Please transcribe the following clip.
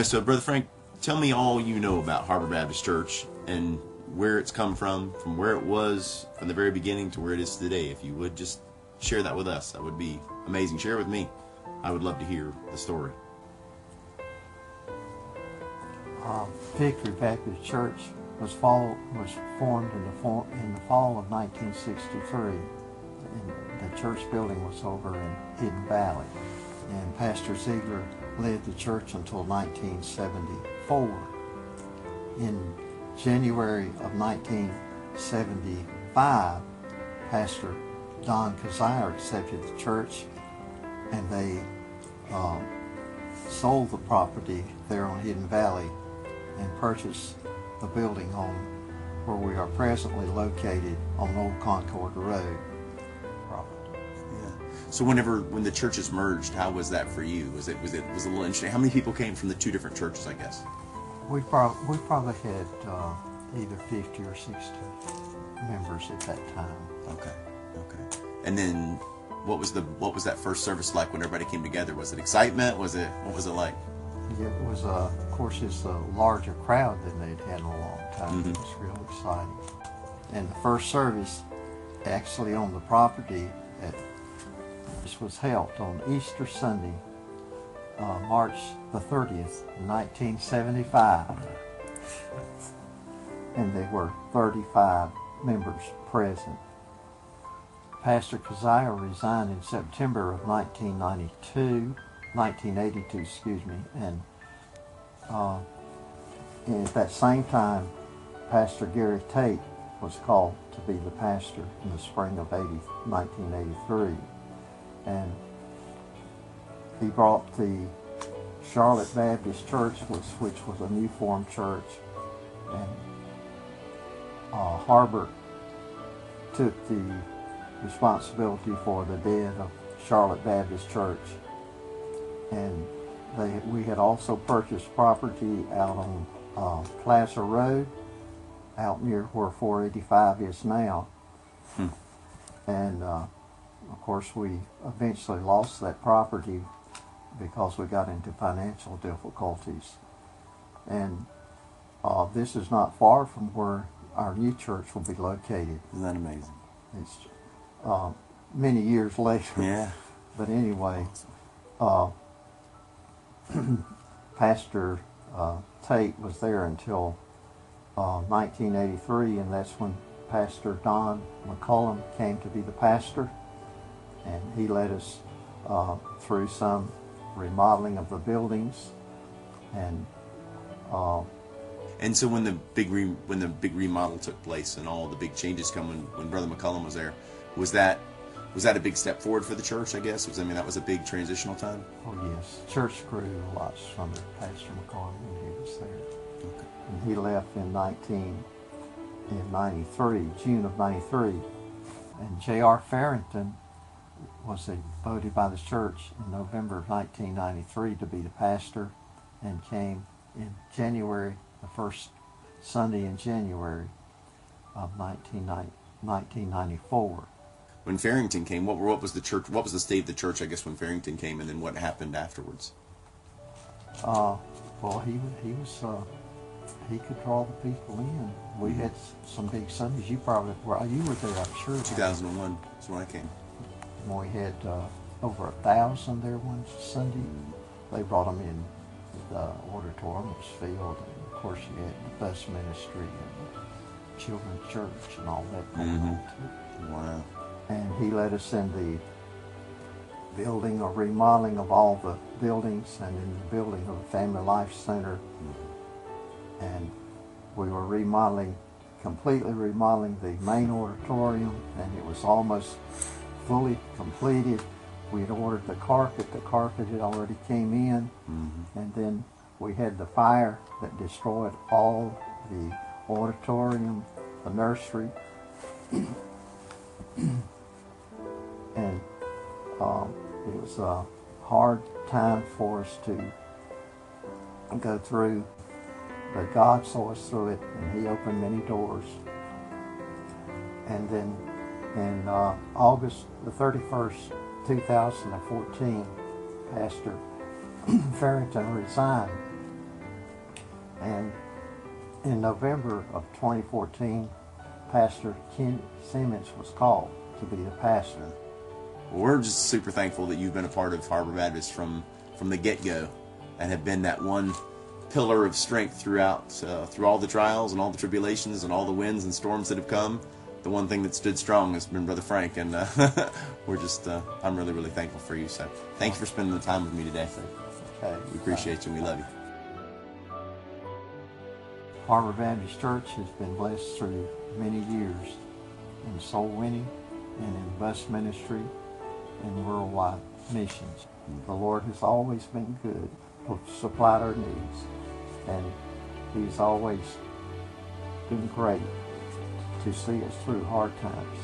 So Brother Frank, tell me all you know about Harbor Baptist Church and where it's come from where it was from the very beginning to where it is today. If you would just share that with us, that would be amazing. Share it with me. I would love to hear the story. Victory Baptist Church was formed in the fall of 1963. And the church building was over in Hidden Valley. And Pastor Ziegler led the church until 1974. In January of 1975, Pastor Don Kazire accepted the church, and they sold the property there on Hidden Valley and purchased the building on where we are presently located on Old Concord Road. Yeah. So when the churches merged, how was that for you? Was it a little interesting? How many people came from the two different churches, I guess? We probably had either 50 or 60 members at that time. Okay. And then what was that first service like when everybody came together? Was it excitement? What was it like? Yeah, it was of course it's a larger crowd than they'd had in a long time. Mm-hmm. It was real exciting. And the first service actually on the property this was held on Easter Sunday, March the 30th, 1975. And there were 35 members present. Pastor Kazire resigned in September of 1982, and at that same time, Pastor Gary Tate was called to be the pastor in the spring of 1983. And he brought the Charlotte Baptist Church, which was a new formed church, and Harbor took the responsibility for the dead of Charlotte Baptist Church. And we had also purchased property out on Plaza Road, out near where 485 is now. And of course we eventually lost that property because we got into financial difficulties. And this is not far from where our new church will be located. Isn't that amazing? It's many years later. Yeah. But anyway, Pastor Tate was there until 1983, and that's when Pastor Don McCullum came to be the pastor, and he led us through some remodeling of the buildings, and so when the big remodel took place and all the big changes come when Brother McCullum was there, was that a big step forward for the church, I guess? That was a big transitional time? Oh yes, church grew a lot under Pastor McCullum when he was there. Okay. And he left in June of 93. And J.R. Farrington was voted by the church in November of 1993 to be the pastor, and came in January, the first Sunday in January of 1994. When Farrington came, what was the church? What was the state of the church, I guess, when Farrington came, and then what happened afterwards? Well, he could draw the people in. We had some big Sundays. You were there, I'm sure. 2001 is when I came. When we had over 1,000 there one Sunday. They brought them in. The auditorium was filled, and of course you had the bus ministry and the children's church and all that going on too. Wow. And he led us in the building or remodeling of all the buildings, and in the building of the Family Life Center. And we were completely remodeling the main auditorium, and it was almost fully completed. We had ordered the carpet had already came in, and then we had the fire that destroyed all the auditorium, the nursery, and it was a hard time for us to go through, but God saw us through it, and He opened many doors. And then in August the 31st, 2014, Pastor Farrington resigned, and in November of 2014, Pastor Ken Simmons was called to be the pastor. Well, we're just super thankful that you've been a part of Harbor Baptist from the get-go, and have been that one pillar of strength throughout through all the trials and all the tribulations and all the winds and storms that have come. The one thing that stood strong has been Brother Frank, and I'm really, really thankful for you. So thank you for spending the time with me today. Okay. We appreciate you and we love you. Harbor Baptist Church has been blessed through many years in soul winning and in bus ministry and worldwide missions. The Lord has always been good, supplied our needs, and He's always been great to see us through hard times.